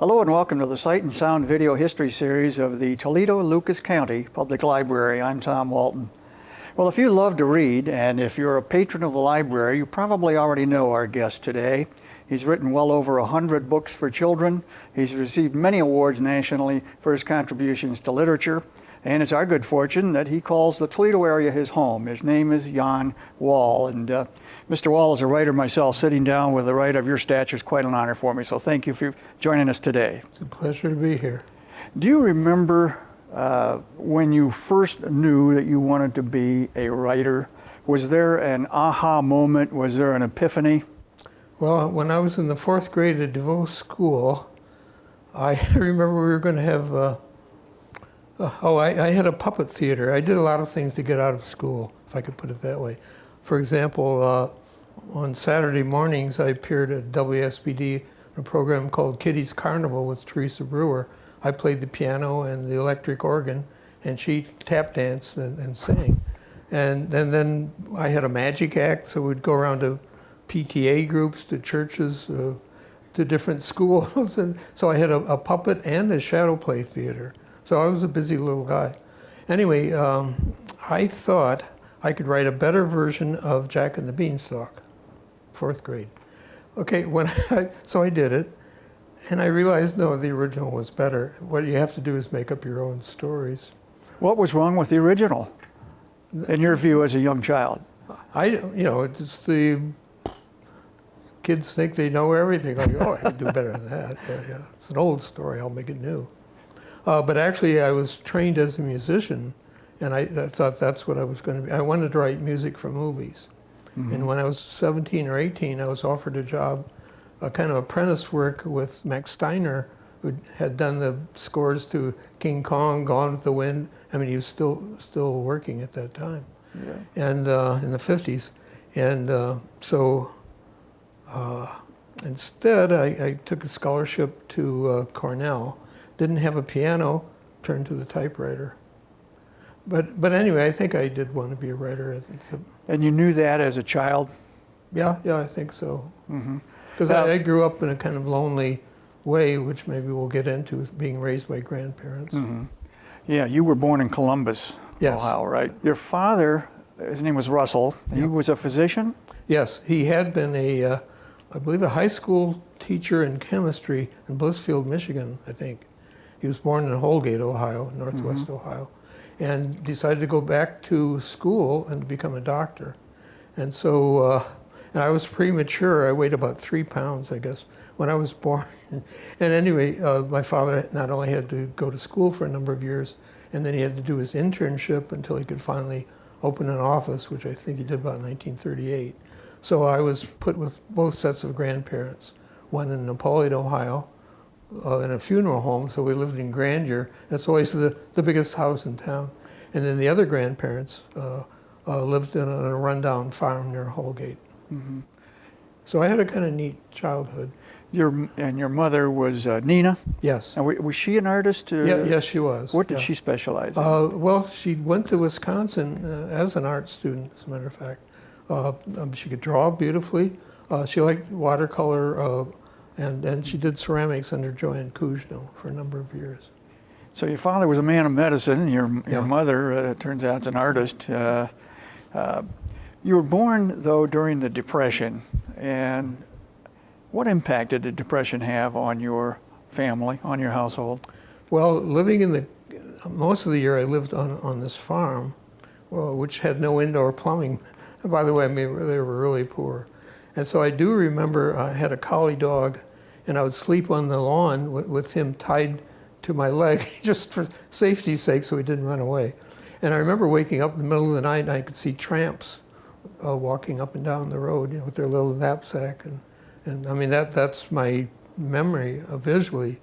Hello and welcome to the Sight and Sound Video History Series of the Toledo Lucas County Public Library. I'm Tom Walton. Well, if you love to read, and if you're a patron of the library, you probably already know our guest today. He's written well over 100 books for children. He's received many awards nationally for his contributions to literature. And it's our good fortune that he calls the Toledo area his home. His name is Wahl. And Mr. Wahl, as a writer myself, sitting down with a writer of your stature is quite an honor for me. So thank you for joining us today. It's a pleasure to be here. Do you remember when you first knew that you wanted to be a writer? Was there an aha moment? Was there an epiphany? Well, when I was in the 4th grade at DeVoe School, I remember we were going to have I had a puppet theater. I did a lot of things to get out of school, if I could put it that way. For example, on Saturday mornings, I appeared at WSBD in a program called Kitty's Carnival with Teresa Brewer. I played the piano and the electric organ, and she tap danced and sang. And then I had a magic act, so we'd go around to PTA groups, to churches, to different schools. And so I had a puppet and a shadow play theater. So I was a busy little guy. Anyway, I thought I could write a better version of Jack and the Beanstalk, 4th grade. Okay, so I did it, and I realized, no, the original was better. What you have to do is make up your own stories. What was wrong with the original, in your view as a young child? It's the kids think they know everything. Like, oh, I could do better than that. Yeah. It's an old story, I'll make it new. But actually, I was trained as a musician, and I thought that's what I was going to be. I wanted to write music for movies. Mm-hmm. And when I was 17 or 18, I was offered a job, a kind of apprentice work with Max Steiner, who had done the scores to King Kong, Gone with the Wind. I mean, he was still working at that time, yeah. And in the 50s. And so instead, I took a scholarship to Cornell. Didn't have a piano, turned to the typewriter. But anyway, I think I did want to be a writer. And you knew that as a child? Yeah, I think so. Because I grew up in a kind of lonely way, which maybe we'll get into, being raised by grandparents. Mm-hmm. Yeah, you were born in Columbus, yes. Ohio, right? Your father, his name was Russell. He Yep. was a physician? Yes, he had been I believe a high school teacher in chemistry in Blissfield, Michigan, I think. He was born in Holgate, Ohio, northwest Ohio, and decided to go back to school and become a doctor. And so, and I was premature. I weighed about 3 pounds, I guess, when I was born. And anyway, my father not only had to go to school for a number of years, and then he had to do his internship until he could finally open an office, which I think he did about 1938. So I was put with both sets of grandparents, one in Napoleon, Ohio, in a funeral home, so we lived in grandeur. That's always the biggest house in town. And then the other grandparents lived in a rundown farm near Holgate. Mm-hmm. So I had a kind of neat childhood. Your mother was Nina? Yes. And was she an artist? Yes, she was. What did she specialize in? Well, she went to Wisconsin as an art student, as a matter of fact. She could draw beautifully. She liked watercolor, and she did ceramics under Joanne Kuzno for a number of years. So your father was a man of medicine. Your mother, turns out, is an artist. You were born, though, during the Depression. And what impact did the Depression have on your family, on your household? Well, living most of the year I lived on this farm, which had no indoor plumbing. And by the way, I mean, they were really poor. And so I do remember I had a collie dog, and I would sleep on the lawn with him tied to my leg, just for safety's sake, so he didn't run away. And I remember waking up in the middle of the night, and I could see tramps walking up and down the road, with their little knapsack. And I mean, that's my memory visually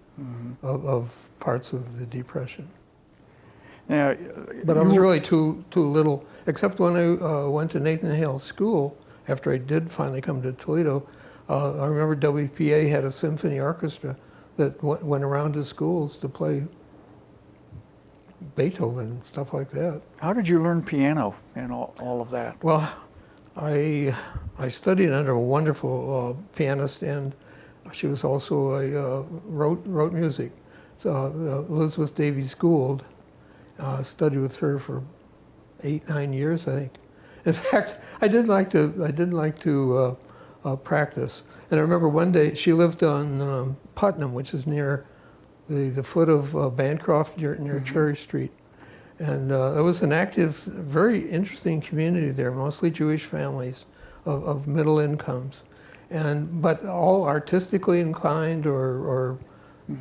of parts of the Depression. Now, but I was really too little, except when I went to Nathan Hale School. After I did finally come to Toledo, I remember WPA had a symphony orchestra that went around to schools to play Beethoven and stuff like that. How did you learn piano and all of that? Well, I studied under a wonderful pianist and She was also wrote music. So Elizabeth Davies Gould, studied with her for 8-9 years, I think. In fact, I didn't like to practice. And I remember one day she lived on Putnam, which is near the foot of Bancroft, near Cherry Street. And it was an active, very interesting community there, mostly Jewish families of middle incomes. But all artistically inclined, or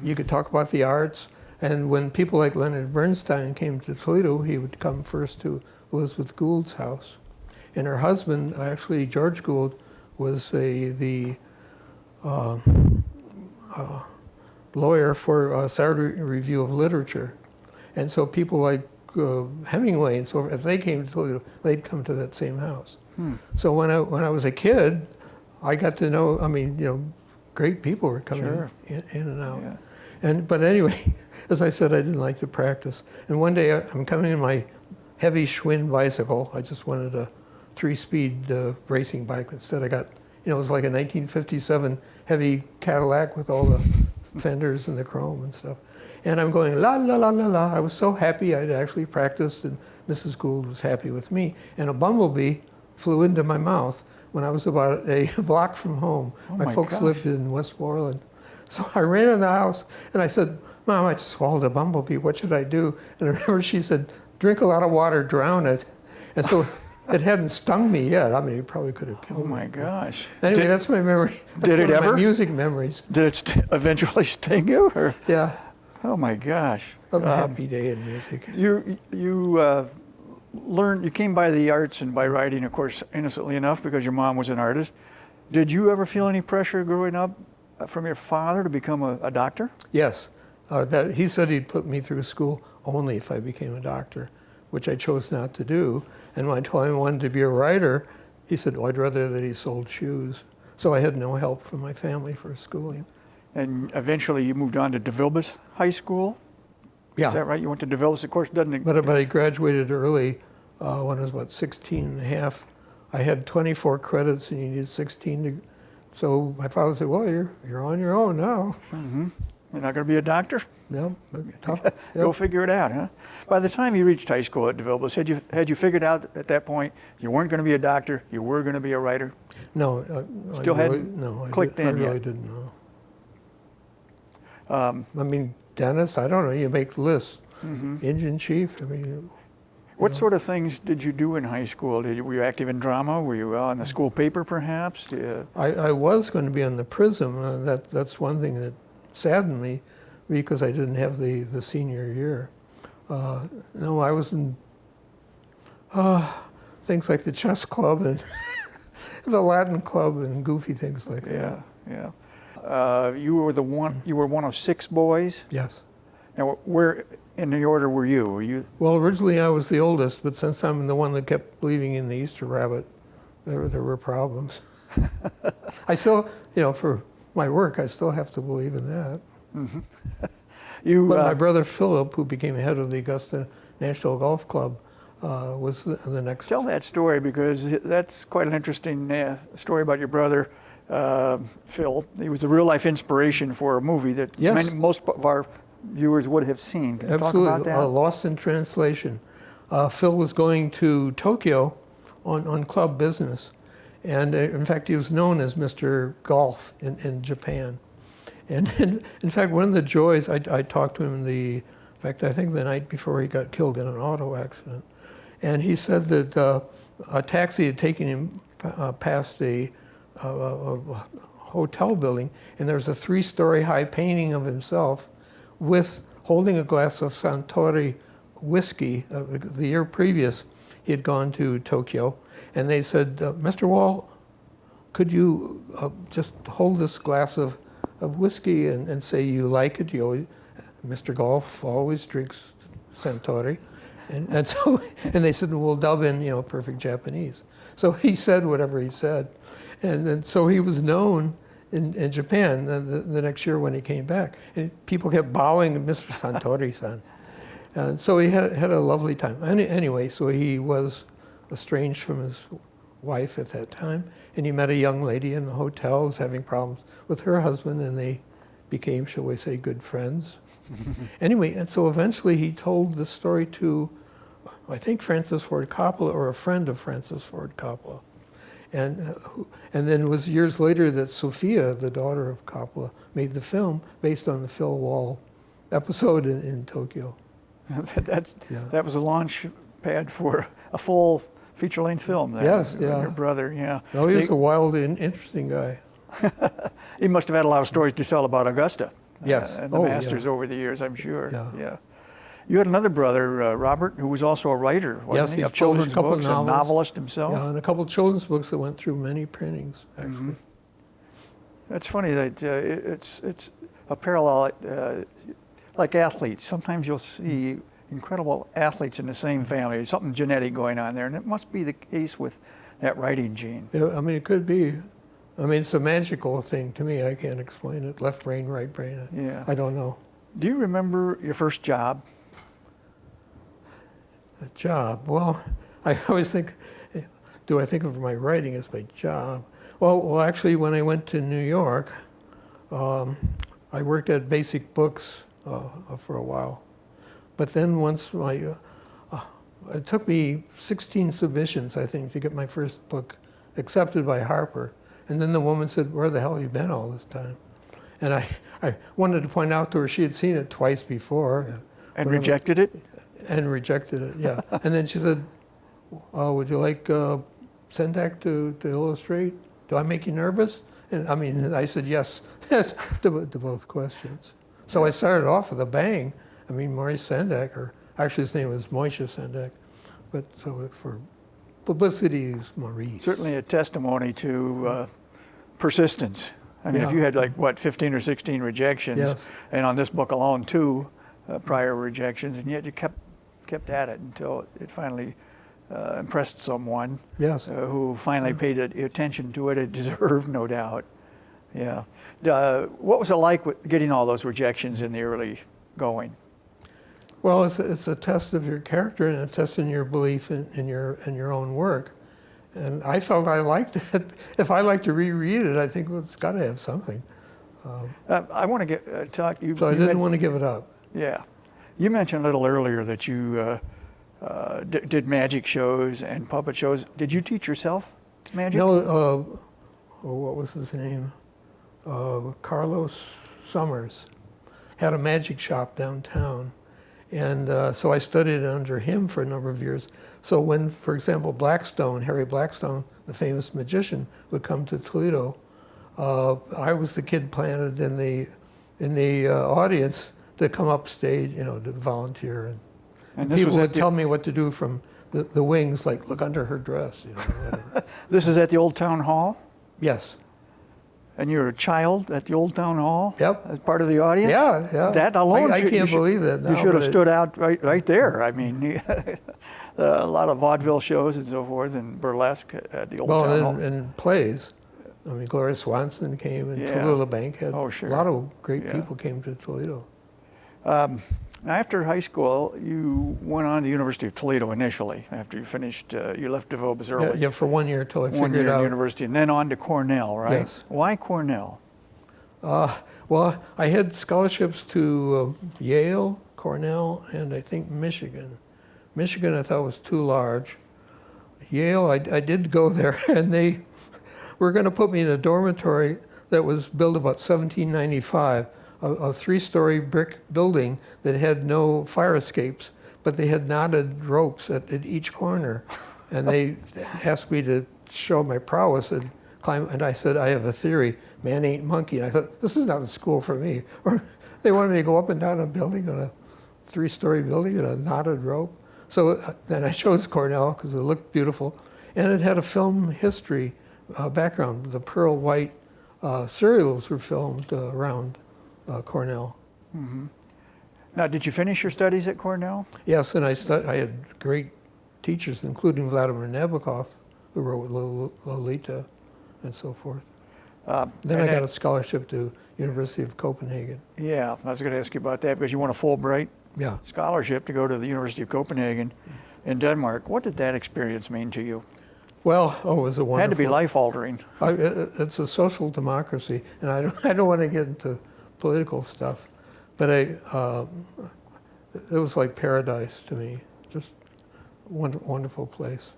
you could talk about the arts. And when people like Leonard Bernstein came to Toledo, he would come first to Elizabeth Gould's house. And her husband, actually George Gould, was the lawyer for Saturday Review of Literature. And so people like Hemingway and so forth, if they came to Toledo, they'd come to that same house. So when I was a kid, I got to know, great people were coming in and out. Yeah. But anyway, as I said, I didn't like to practice. And one day I'm coming in my heavy Schwinn bicycle. I just wanted a 3-speed racing bike. Instead I got, it was like a 1957 heavy Cadillac with all the fenders and the chrome and stuff. And I'm going, la, la, la, la, la. I was so happy I'd actually practiced, and Mrs. Gould was happy with me. And a bumblebee flew into my mouth when I was about a block from home. My folks lived in Westmoreland. So I ran in the house, and I said, Mom, I just swallowed a bumblebee. What should I do? And I remember she said, drink a lot of water, drown it. And so it hadn't stung me yet. It probably could have killed me. Oh, my gosh. Anyway, that's my memory. That's did it ever? My music memories. Did it eventually sting you? Or? Yeah. Oh, my gosh. A happy day in music. You learned, you came by the arts and by writing, of course, innocently enough, because your mom was an artist. Did you ever feel any pressure growing up from your father to become a doctor? Yes. He said he'd put me through school only if I became a doctor, which I chose not to do. And when I told him I wanted to be a writer, he said, I'd rather that he sold shoes. So I had no help from my family for schooling. And eventually you moved on to DeVilbiss High School? Yeah. Is that right? You went to DeVilbiss, of course, doesn't it? But I graduated early when I was about 16 and a half. I had 24 credits and you needed 16 to... So my father said, well, you're on your own now. Mm-hmm. You're not going to be a doctor? No, tough. Go figure it out, huh? By the time you reached high school at DeVilbiss, had you figured out at that point you weren't going to be a doctor, you were going to be a writer? No. Still hadn't clicked in yet? I really didn't know. Dennis, I don't know, you make lists. Engine chief, What sort of things did you do in high school? Were you active in drama? Were you on the school paper, perhaps? I was going to be on the Prism. That's one thing that saddened me, because I didn't have the senior year. No, I was in things like the chess club and the Latin club and goofy things like that. Yeah. You were one of 6 boys? Yes. Now, where in the order were you? Well, originally I was the oldest, but since I'm the one that kept believing in the Easter rabbit, there were problems. I still, for my work, I still have to believe in that. Mm-hmm. But my brother Philip, who became head of the Augusta National Golf Club, was the next. Tell that story, because that's quite an interesting story about your brother, Phil. He was a real-life inspiration for a movie that most of our viewers would have seen. Can you talk about that? Lost in Translation. Phil was going to Tokyo on club business. And in fact, he was known as Mr. Golf in Japan. And in fact, one of the joys, I talked to him in fact, I think the night before he got killed in an auto accident. And he said that a taxi had taken him past a hotel building, and there's a 3-story high painting of himself with holding a glass of Suntory whiskey. The year previous, he had gone to Tokyo, and they said, Mr. Wahl, could you just hold this glass of whiskey and say you like it? Mr. Golf always drinks Suntory. And they said, we'll dub in, perfect Japanese. So he said whatever he said. And so he was known in Japan the next year when he came back. And people kept bowing to Mr. Suntory-san. And so he had a lovely time. Anyway, so he was estranged from his wife at that time. and he met a young lady in the hotel who was having problems with her husband, and they became, shall we say, good friends. Anyway, and so eventually he told the story to, I think, Francis Ford Coppola, or a friend of Francis Ford Coppola. And then it was years later that Sophia, the daughter of Coppola, made the film based on the Phil Wahl episode in Tokyo. That was a launch pad for a full feature-length film. There. Yes, yeah. Your brother, yeah. Oh, he was a wild and interesting guy. He must have had a lot of stories to tell about Augusta. Yes. And the masters over the years, I'm sure. Yeah. You had another brother, Robert, who was also a writer, wasn't he? Of children's books, a novelist himself. Yeah, and a couple of children's books that went through many printings, actually. Mm-hmm. It's funny that it's a parallel, like athletes. Sometimes you'll see incredible athletes in the same family. There's something genetic going on there, and it must be the case with that writing gene. Yeah, I mean, it could be. I mean, it's a magical thing to me. I can't explain it. Left brain, right brain. Yeah. I don't know. Do you remember your first job? A job? Well, I always think, do I think of my writing as my job? Well, actually, when I went to New York, I worked at Basic Books for a while. But then once it took me 16 submissions, I think, to get my first book accepted by Harper. And then the woman said, "Where the hell have you been all this time?" And I wanted to point out to her she had seen it twice before. And rejected it? And rejected it, yeah. And then she said, "Would you like Sendak to illustrate? Do I make you nervous?" And I said yes to both questions. So I started off with a bang. Maurice Sendak, or actually his name was Moishe Sendak, but so for publicity, is Maurice. Certainly a testimony to persistence. If you had 15 or 16 rejections, yes. And on this book alone, 2 prior rejections, and yet you kept at it until it finally impressed someone. Yes. Who finally paid attention to it. It deserved, no doubt. Yeah. What was it like getting all those rejections in the early going? Well, it's a test of your character and a test in your belief in your own work. And I felt I liked it. If I like to reread it, I think it's got to have something. I want to talk to you. So I didn't want to give it up. Yeah. You mentioned a little earlier that you did magic shows and puppet shows. Did you teach yourself magic? No, what was his name? Carlos Summers had a magic shop downtown. And so I studied under him for a number of years. So when, for example, Harry Blackstone, the famous magician, would come to Toledo, I was the kid planted in the audience to come up stage, to volunteer. And people would tell me what to do from the wings, like look under her dress, whatever. This is at the Old Town Hall? Yes. And you're a child at the Old Town Hall? Yep. As part of the audience? Yeah. That alone, I can't believe that now. You should have stood out right there. A lot of vaudeville shows and so forth, and burlesque at the Old Town Hall. And plays. Gloria Swanson came, and Tallulah Bankhead. Oh, sure. A lot of great people came to Toledo. After high school, you went on to the University of Toledo initially. After you finished, you left DeVos early. Yeah, for 1 year till I figured 1 year out. in university, and then on to Cornell, right? Yes. Why Cornell? Well, I had scholarships to Yale, Cornell, and I think Michigan. Michigan I thought was too large. Yale, I did go there, and they were going to put me in a dormitory that was built about 1795. A 3-story brick building that had no fire escapes, but they had knotted ropes at each corner. And they asked me to show my prowess and climb. And I said, I have a theory, man ain't monkey. And I thought, this is not the school for me. Or they wanted me to go up and down a building, on a 3-story building, on a knotted rope. So then I chose Cornell because it looked beautiful. And it had a film history background. The Pearl White serials were filmed around Cornell. Mm-hmm. Now, did you finish your studies at Cornell? Yes, and I had great teachers, including Vladimir Nabokov, who wrote Lolita and so forth. Then I got a scholarship to University of Copenhagen. Yeah, I was going to ask you about that because you won a Fulbright scholarship to go to the University of Copenhagen in Denmark. What did that experience mean to you? Well, oh, it was a wonderful. Had to be life-altering. It's a social democracy, and I don't want to get into political stuff, but it was like paradise to me, just wonderful place.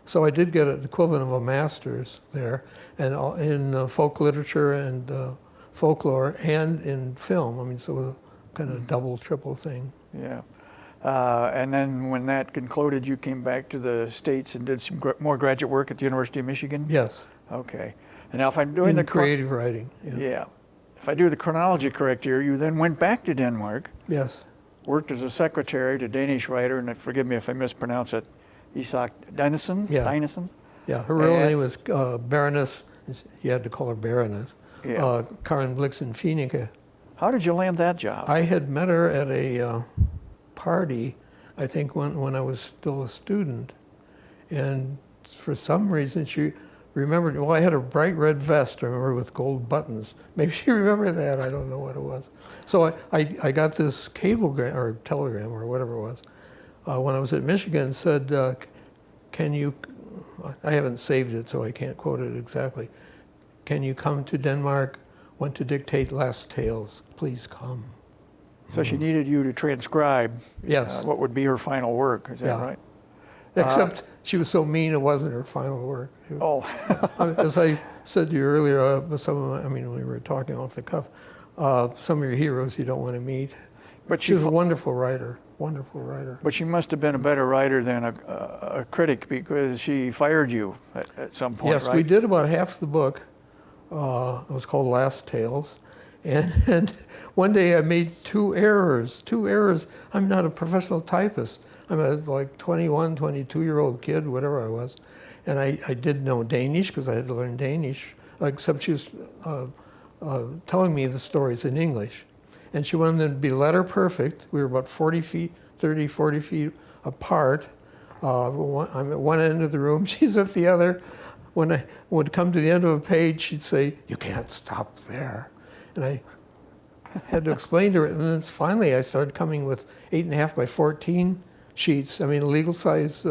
So I did get an equivalent of a master's there, and in folk literature and folklore, and in film. I mean, so it was a kind of double, triple thing. Yeah. And then when that concluded, you came back to the States and did some more graduate work at the University of Michigan? Yes. Okay. And now if I'm doing the creative writing. Yeah. If I do the chronology correct here, you then went back to Denmark. Yes. Worked as a secretary to Danish writer, and forgive me if I mispronounce it, Isak Dinesen? Yeah. Dinesen? Yeah, her real name was Baroness, you had to call her Baroness, Yeah. Karen Blixen-Finnecke. How did you land that job? I had met her at a party, I think when I was still a student, and for some reason she remembered, well, I had a bright red vest, I remember, with gold buttons. Maybe she remembered that, I don't know what it was. So I got this cablegram, or telegram, or whatever it was, when I was at Michigan, said, can you, I haven't saved it so I can't quote it exactly, can you come to Denmark, want to dictate last tales, please come. So she needed you to transcribe Yes. what would be her final work, is that Yeah. right? Except she was so mean it wasn't her final work. Oh. As I said to you earlier, when we were talking off the cuff, some of your heroes you don't want to meet. But She was a wonderful writer, wonderful writer. But she must have been a better writer than a critic, because she fired you at some point, Yes, right? we did about half the book. It was called Last Tales. And one day I made two errors. I'm not a professional typist. I'm a 21, 22-year-old kid, whatever I was. And I did know Danish because I had to learn Danish, except she was telling me the stories in English. And she wanted them to be letter perfect. We were about 40 feet apart. I'm at one end of the room, she's at the other. When I would come to the end of a page, she'd say, "You can't stop there." And I had to explain to her, and then finally I started coming with 8.5 by 14 sheets, legal size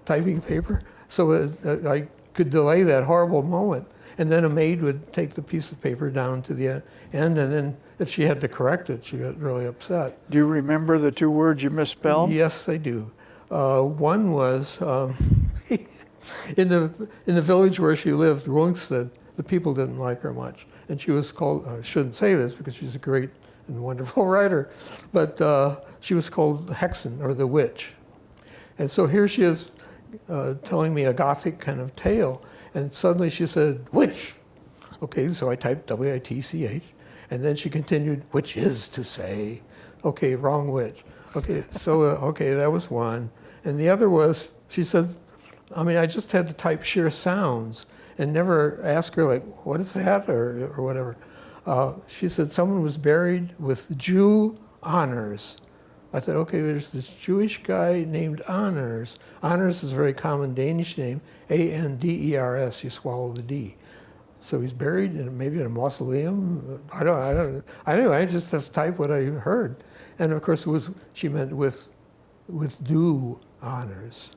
typing paper, so I could delay that horrible moment. And then a maid would take the piece of paper down to the end, and then if she had to correct it, she got really upset. Do you remember the two words you misspelled? Yes, I do. One was, in the village where she lived, Rungsted, the people didn't like her much. And she was called, I shouldn't say this because she's a great and wonderful writer, but she was called Hexen, or the witch. And so here she is telling me a Gothic kind of tale, and suddenly she said, "Witch." Okay, so I typed W-I-T-C-H, and then she continued, "Which is to say." Okay, wrong witch. Okay, so, okay, that was one. And the other was, she said, I just had to type sheer sounds and never ask her, like, what is that, or whatever. She said someone was buried with Jew honors. I thought, okay, there's this Jewish guy named Anders. Anders is a very common Danish name, A-N-D-E-R-S, you swallow the D. So he's buried maybe in a mausoleum. I don't. Anyway, I just have to type what I heard. And of course, she meant with due honors.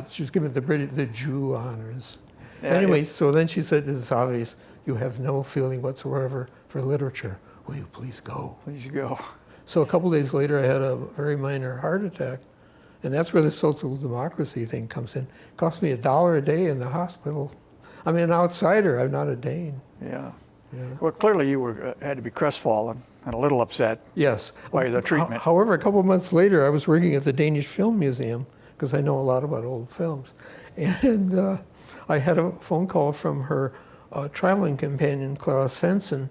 She was given the Jew honors. Yeah, anyway, so then she said, "It's obvious you have no feeling whatsoever for literature. Will you please go?" Please go. So a couple days later, I had a very minor heart attack. And that's where the social democracy thing comes in. It cost me $1 a day in the hospital. I'm an outsider, I'm not a Dane. Yeah. Yeah. Well, clearly you had to be crestfallen and a little upset Yes. by the treatment. However, a couple of months later, I was working at the Danish Film Museum, because I know a lot about old films. And I had a phone call from her traveling companion, Clara Svensson,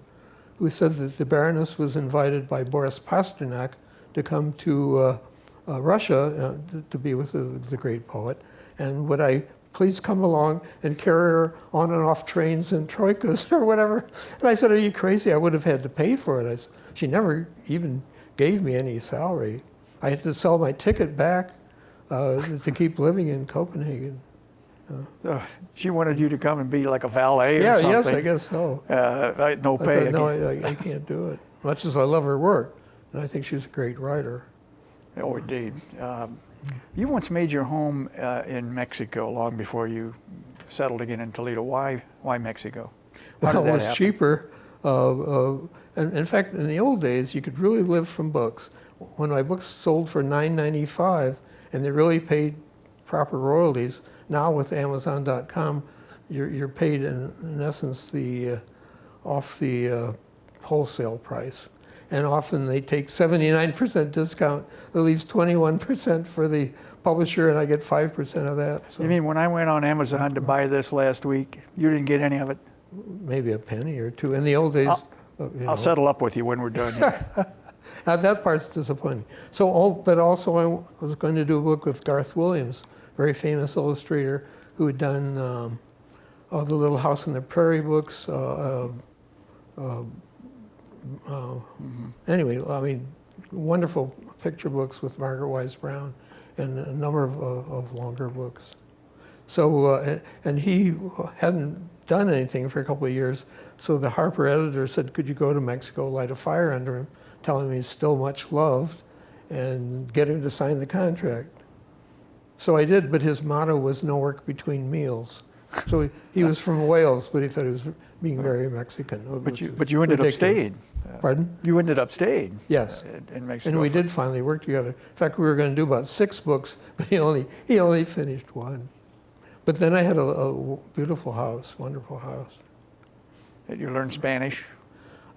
who said that the Baroness was invited by Boris Pasternak to come to Russia to be with the great poet. And would I please come along and carry her on and off trains and troikas or whatever? And I said, "Are you crazy? I would have had to pay for it." She never even gave me any salary. I had to sell my ticket back to keep living in Copenhagen. She wanted you to come and be like a valet or something. Yes, I guess so. No pay. I thought, no, I can't do it. Much as I love her work, and I think she's a great writer. Oh, indeed. You once made your home in Mexico long before you settled again in Toledo. Why Mexico? How Well, did it that was happen? cheaper. And in fact, in the old days, you could really live from books. When my books sold for $9.95, and they really paid proper royalties, now with Amazon.com, you're paid in essence off the wholesale price. And often they take 79% discount, that leaves 21% for the publisher, and I get 5% of that. So You mean when I went on Amazon to buy this last week, you didn't get any of it? maybe a penny or two. In the old days, I'll settle up with you when we're done here. That part's disappointing. But also I was going to do a book with Garth Williams, very famous illustrator who had done the Little House on the Prairie books. Anyway, I mean, wonderful picture books with Margaret Wise Brown, and a number of longer books. So, and he hadn't done anything for a couple of years, so the Harper editor said, could you go to Mexico, light a fire under him, tell him he's still much loved, and get him to sign the contract. So I did, but his motto was no work between meals. So he was from Wales, but he thought he was being very Mexican. But you ended up staying. Pardon? You ended up staying. Yes. In Mexico. And we did finally work together. In fact, we were going to do about 6 books, but he only finished 1. But then I had a beautiful house, wonderful house. Did you learn Spanish?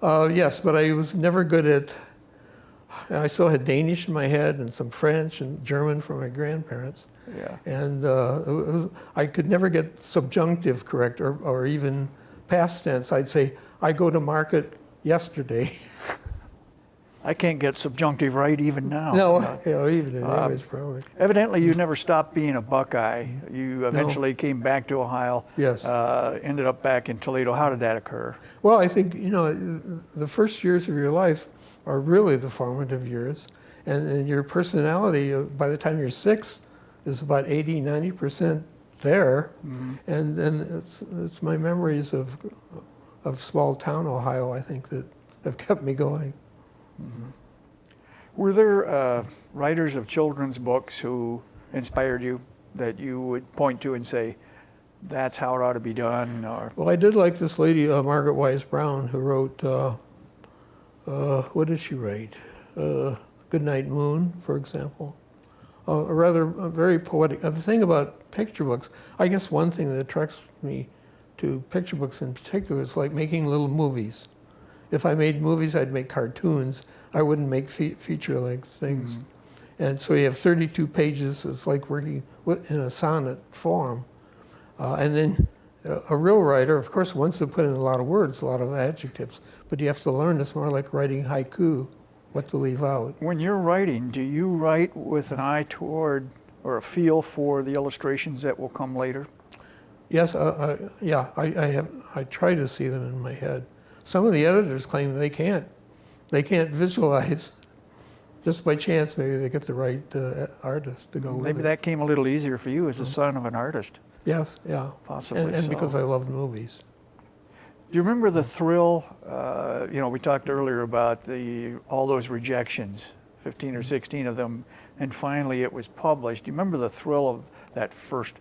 Yes, but I was never good at. I still had Danish in my head and some French and German from my grandparents. Yeah. And I could never get subjunctive correct or even past tense. I'd say, I go to market yesterday. I can't get subjunctive right even now. No, even in English, probably. Evidently, you never stopped being a Buckeye. You eventually came back to Ohio. Yes. Ended up back in Toledo. How did that occur? Well, I think, the first years of your life are really the formative years. And your personality, by the time you're 6, is about 80, 90% there. Mm-hmm. And it's my memories of small town Ohio, I think, that have kept me going. Mm-hmm. Were there writers of children's books who inspired you that you would point to and say, that's how it ought to be done? Or Well, I did like this lady, Margaret Wise Brown, who wrote, what did she write? Goodnight Moon, for example. A very poetic. The thing about picture books, I guess one thing that attracts me to picture books in particular is like making little movies. If I made movies, I'd make cartoons. I wouldn't make feature-length things. Mm-hmm. And so you have 32 pages. It's like working in a sonnet form. And then a real writer, of course, wants to put in a lot of words, a lot of adjectives. But you have to learn it's more like writing haiku, what to leave out. When you're writing, do you write with an eye toward or a feel for the illustrations that will come later? Yes, I try to see them in my head. Some of the editors claim they can't visualize. Just by chance, maybe they get the right artist to go with it. Maybe that came a little easier for you as the son of an artist. Yes, yeah. Possibly and so. because I love movies. Do you remember the thrill? We talked earlier about all those rejections, 15 or 16 of them, and finally it was published. Do you remember the thrill of that first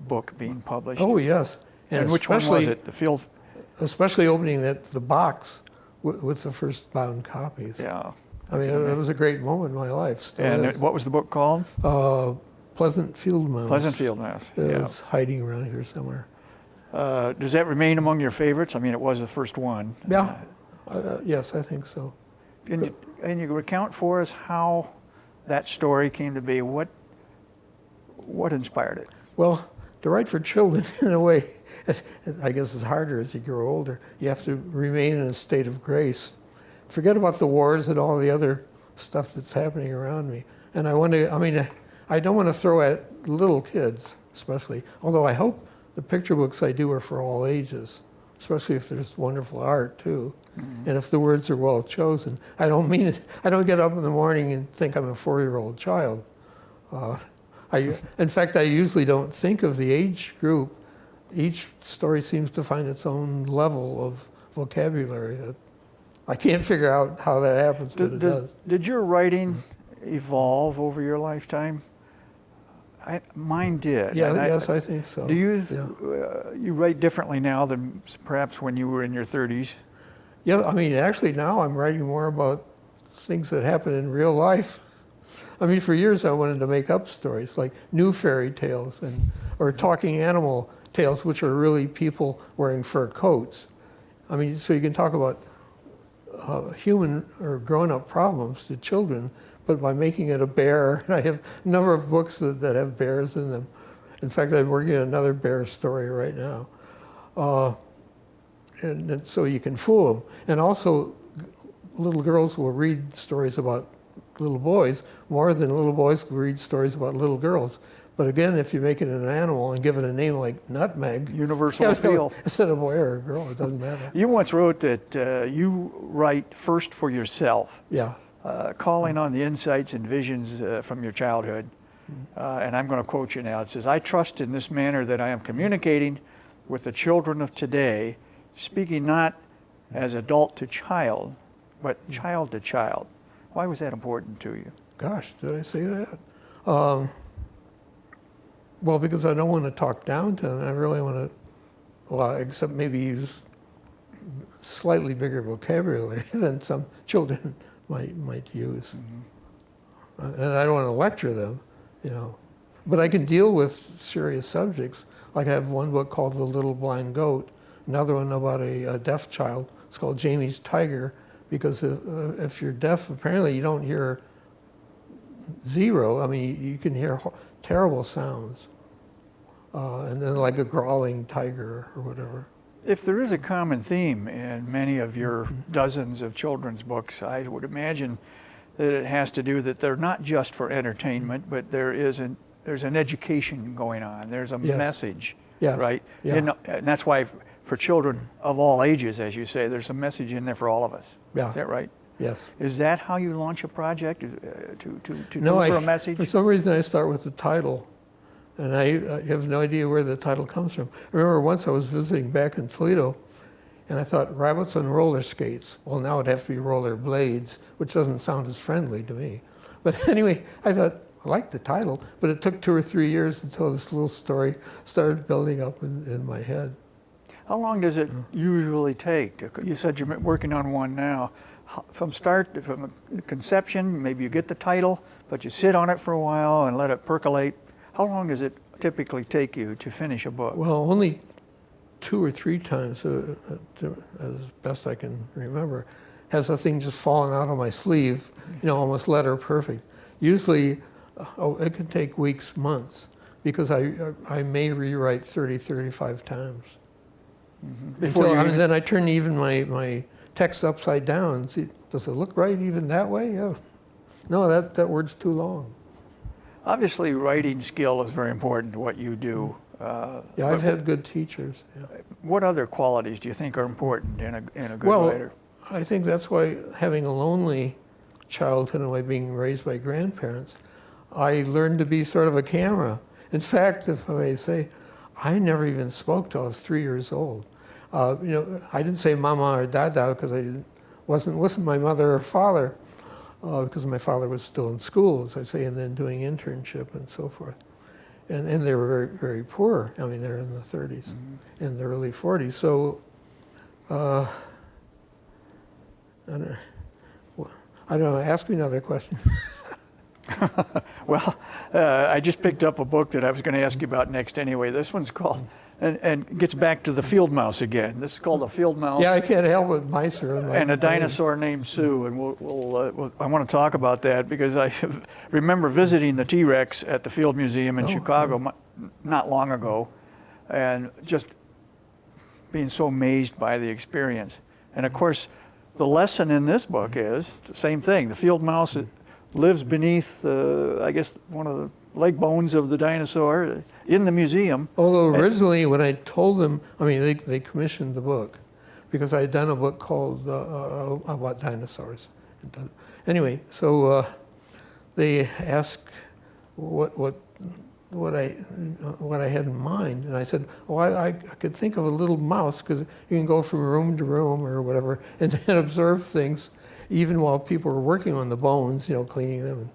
book being published? Oh, yes. And which one was it? The Field? Especially opening the box with the first bound copies. Yeah. I mean, it was a great moment in my life. And what was the book called? Pleasant Field Mouse. Pleasant Field Mouse. Yeah. It's hiding around here somewhere. Does that remain among your favorites? I mean, it was the first one. Yeah. Yes, I think so. Can you recount for us how that story came to be? What inspired it? Well, to write for children, in a way, I guess it's harder as you grow older. You have to remain in a state of grace. Forget about the wars and all the other stuff that's happening around me. And I don't want to throw at little kids, especially, although I hope the picture books I do are for all ages, especially if there's wonderful art too. Mm-hmm. And if the words are well chosen. I don't mean it. I don't get up in the morning and think I'm a 4-year-old child. In fact, I usually don't think of the age group. Each story seems to find its own level of vocabulary. I can't figure out how that happens, but it does. Did your writing evolve over your lifetime? Mine did. Yeah, And yes, I think so. Do you, Yeah. you write differently now than perhaps when you were in your 30s? Yeah, I mean, actually now I'm writing more about things that happen in real life. I mean, for years I wanted to make up stories, like new fairy tales or talking animal tales, which are really people wearing fur coats. I mean, so you can talk about human or grown-up problems to children, but by making it a bear. And I have a number of books that have bears in them. In fact, I'm working on another bear story right now. And so you can fool them. And also, little girls will read stories about little boys more than little boys will read stories about little girls. But again, if you make it an animal and give it a name like Nutmeg, Universal appeal. Instead of a boy or a girl, it doesn't matter. You once wrote that you write first for yourself, Yeah. calling on the insights and visions from your childhood. And I'm going to quote you now. It says, "I trust in this manner that I am communicating with the children of today, speaking not as adult to child, but child to child." Why was that important to you? Gosh, did I say that? Well, because I don't want to talk down to them. I really want to, well, except maybe use slightly bigger vocabulary than some children might use. And I don't want to lecture them, you know. But I can deal with serious subjects. Like I have one book called The Little Blind Goat, another one about a deaf child. It's called Jamie's Tiger, because if you're deaf, apparently you don't hear zero. I mean, you can hear terrible sounds. And then like a growling tiger or whatever. If there is a common theme in many of your dozens of children's books, I would imagine that it has to do that they're not just for entertainment, but there's an education going on. There's a message, right? Yeah. And that's why for children of all ages, as you say, there's a message in there for all of us. Yeah. Is that right? Yes. Is that how you launch a project, to No, deliver a message? For some reason I start with the title. And I have no idea where the title comes from. I remember once I was visiting back in Toledo, and I thought, rabbits on roller skates. Well, now it'd have to be roller blades, which doesn't sound as friendly to me. But anyway, I thought, I liked the title, but it took 2 or 3 years until this little story started building up in my head. How long does it usually take? You said you're working on one now. From conception, maybe you get the title, but you sit on it for a while and let it percolate. How long does it typically take you to finish a book? Well, only 2 or 3 times, as best I can remember, has a thing just fallen out of my sleeve, you know, almost letter perfect. Usually, it can take weeks, months, because I may rewrite 30, 35 times. Then I turn even my text upside down and see, does it look right even that way? Yeah. No, that word's too long. Obviously, writing skill is very important to what you do. Yeah, I've had good teachers. Yeah. What other qualities do you think are important in a good writer? I think that's why having a lonely childhood and being raised by grandparents, I learned to be sort of a camera. In fact, if I may say, I never even spoke till I was 3 years old. You know, I didn't say mama or dada because wasn't my mother or father, because my father was still in school, as I say, and then doing internship and so forth. And they were very, very poor. I mean, they're in the 30s, in the early 40s. So, I don't know, ask me another question. Well, I just picked up a book that I was going to ask you about next anyway. This one's called, and gets back to the field mouse again. This is called The Field Mouse. Yeah, I can't help it. Mice are in my and a dinosaur named Sue. And I want to talk about that because I remember visiting the T-Rex at the Field Museum in Chicago not long ago, and just being so amazed by the experience. And of course, the lesson in this book is the same thing. The field mouse lives beneath, I guess, one of the leg bones of the dinosaur in the museum. Although originally when I told them, I mean, they commissioned the book because I had done a book called about dinosaurs. Anyway, so they asked what I had in mind, and I said, I could think of a little mouse because you can go from room to room or whatever and observe things even while people were working on the bones, you know, cleaning them.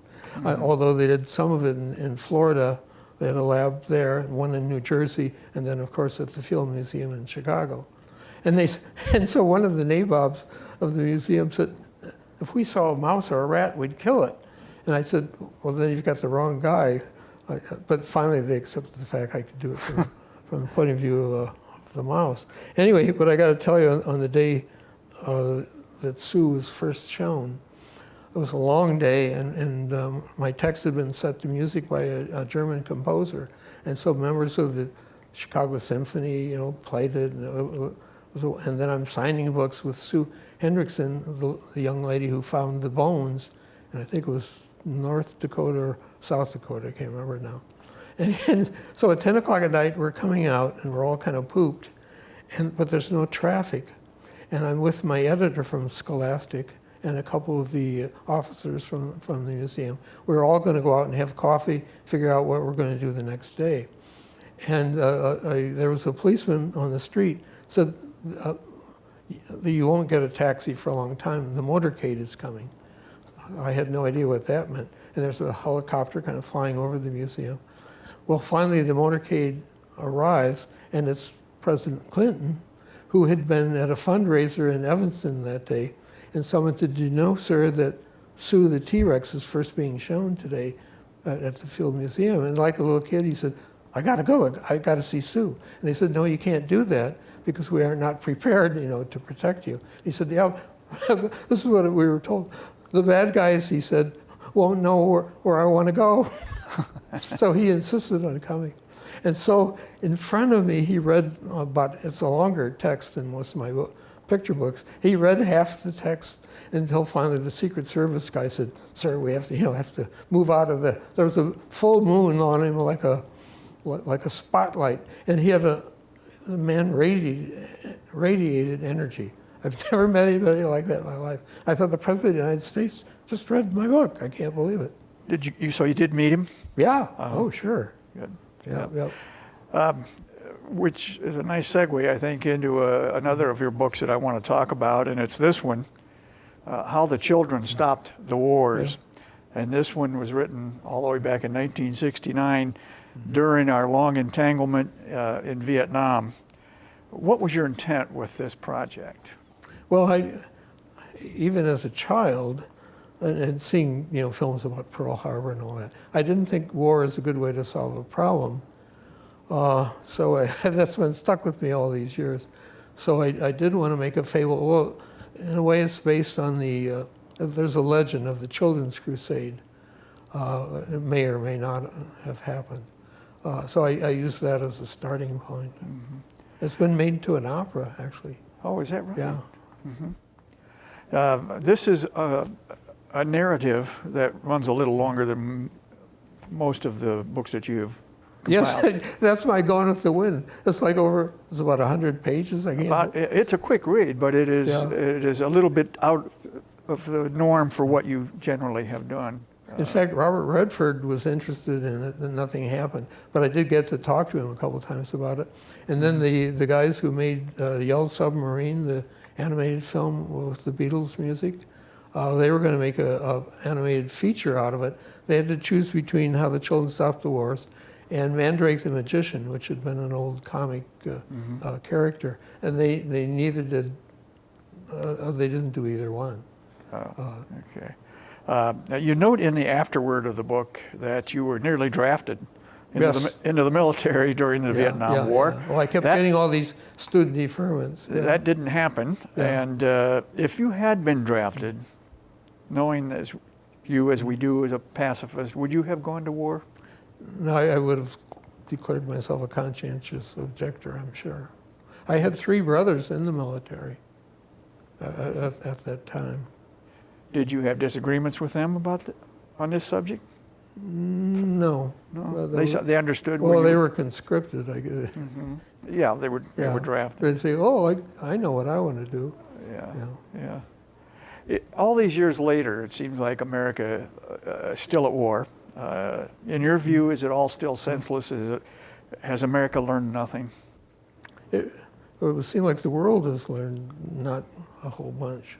Although they did some of it in Florida They had a lab there, one in New Jersey, and then, of course, at the Field Museum in Chicago. And so one of the nabobs of the museum said, if we saw a mouse or a rat, we'd kill it. And I said, well, then you've got the wrong guy. But finally, they accepted the fact I could do it from the point of view of the mouse. Anyway, but I got to tell you, on the day that Sue was first shown, it was a long day, and my text had been set to music by a German composer, and so members of the Chicago Symphony, played it, and then I'm signing books with Sue Hendrickson, the young lady who found the bones, and I think it was North Dakota or South Dakota, I can't remember now. And so at 10 o'clock at night, we're coming out, and we're all kind of pooped, but there's no traffic. And I'm with my editor from Scholastic and a couple of the officers from the museum. We were all going to go out and have coffee, figure out what we're going to do the next day. And there was a policeman on the street, said, you won't get a taxi for a long time, the motorcade is coming. I had no idea what that meant. And there's a helicopter kind of flying over the museum. Well, finally the motorcade arrives, and it's President Clinton, who had been at a fundraiser in Evanston that day, and someone said, do you know, sir, that Sue the T-Rex is first being shown today at the Field Museum? And like a little kid, he said, I got to go, I got to see Sue. And they said, no, you can't do that because we are not prepared, to protect you. He said, yeah, this is what we were told. The bad guys, he said, won't know where I want to go. So he insisted on coming. And so in front of me, he read it's a longer text than most of my picture books. He read half the text until finally the Secret Service guy said, sir, we have to move out of there was a full moon on him like a spotlight. And he had the man radiated energy. I've never met anybody like that in my life. I thought the President of the United States just read my book. I can't believe it. Did you? So you did meet him? Yeah. Oh, sure. Good. Yeah. Which is a nice segue, I think, into another of your books that I want to talk about, and it's this one, How the Children Stopped the Wars. Yeah. And this one was written all the way back in 1969 during our long entanglement in Vietnam. What was your intent with this project? Well, even as a child, and seeing films about Pearl Harbor and all that, I didn't think war is a good way to solve a problem. So that's been stuck with me all these years. So I did want to make a fable. Well, in a way, it's based on there's a legend of the Children's Crusade. It may or may not have happened. So I used that as a starting point. Mm-hmm. It's been made into an opera, actually. Oh, is that right? Yeah. Mm-hmm. This is a narrative that runs a little longer than most of the books that you've compiled. Yes, that's my Gone with the Wind. It's it's about 100 pages. It's a quick read, but it is a little bit out of the norm for what you generally have done. In fact, Robert Redford was interested in it, and nothing happened. But I did get to talk to him a couple of times about it. And then the guys who made Yellow Submarine, the animated film with the Beatles music, they were going to make an animated feature out of it. They had to choose between How the Children Stopped the Wars and Mandrake the Magician, which had been an old comic character. And they neither did, they didn't do either one. Okay. Now you note in the afterword of the book that you were nearly drafted into the military during the Vietnam War. Yeah. Well, I kept getting all these student deferments. Yeah. That didn't happen. Yeah. And if you had been drafted, knowing as we do as a pacifist, would you have gone to war? No, I would have declared myself a conscientious objector, I'm sure. I had 3 brothers in the military at that time. Did you have disagreements with them on this subject? No. No. They understood. Well, they were conscripted, I guess. Mm-hmm. Yeah, they were drafted. They'd say, "Oh, I know what I want to do." Yeah. All these years later, it seems like America is still at war. In your view, is it all still senseless? Has America learned nothing? It would seem like the world has learned not a whole bunch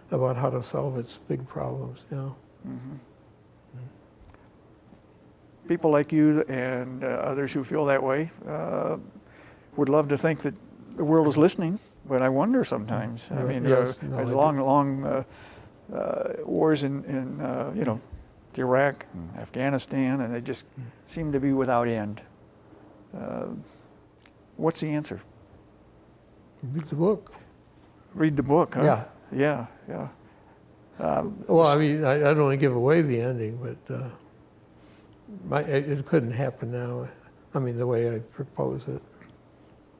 about how to solve its big problems. Yeah. Mm-hmm. people like you and others who feel that way would love to think that the world is listening, but I wonder sometimes. I mean, Yes, there's long wars in you know, Iraq and Afghanistan, and they just seem to be without end. What's the answer? Read the book. Read the book, huh? Yeah. Yeah. Well, I mean, I don't want to give away the ending, but it couldn't happen now. I mean, the way I propose it.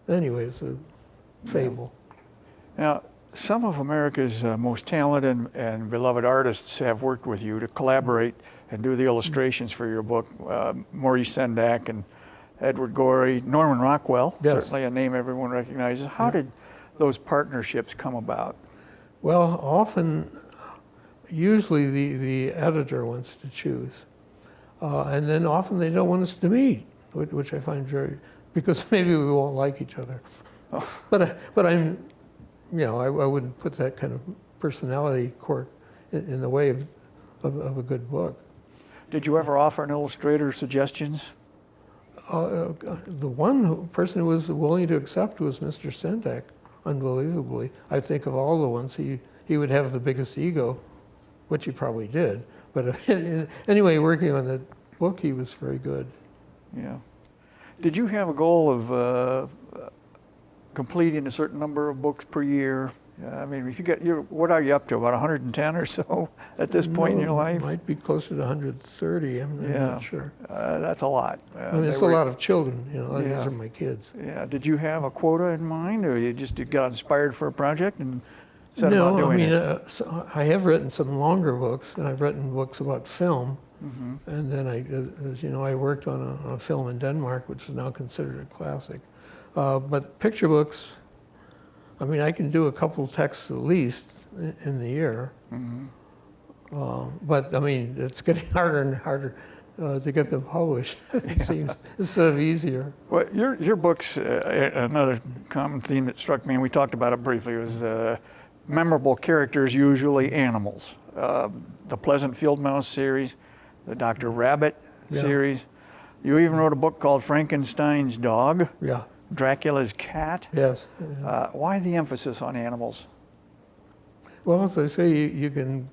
Anyway, it's a fable. Now, some of America's most talented and beloved artists have worked with you to collaborate and do the illustrations for your book. Maurice Sendak and Edward Gorey, Norman Rockwell, certainly a name everyone recognizes. How did those partnerships come about? Well, usually the editor wants to choose. And then often they don't want us to meet, which I find because maybe we won't like each other. Oh. But I'm, you know, I wouldn't put that kind of personality quirk in the way of a good book. Did you ever offer an illustrator suggestions? The one person who was willing to accept was Mr. Sendak, unbelievably. I think of all the ones, he would have the biggest ego, which he probably did. But anyway, working on the book, he was very good. Yeah. Did you have a goal of completing a certain number of books per year? I mean, if you get what are you up to? About 110 or so at this point in your life? It might be closer to 130. I'm not sure. That's a lot. I mean, it's a lot of children. You know, these are my kids. Yeah. Did you have a quota in mind, or you just got inspired for a project and set about doing it? No, I mean, so I have written some longer books, and I've written books about film. Mm-hmm. And then as you know, I worked on a film in Denmark, which is now considered a classic. But picture books, I mean, I can do a couple texts at least in the year. Mm-hmm. But I mean, it's getting harder and harder to get them published. It seems instead of easier. Well, your books, another common theme that struck me, and we talked about it briefly, was memorable characters, usually animals. The Pleasant Field Mouse series, the Dr. Rabbit series. You even wrote a book called Frankenstein's Dog. Yeah. Dracula's Cat. Yes. Why the emphasis on animals? Well, as I say, you can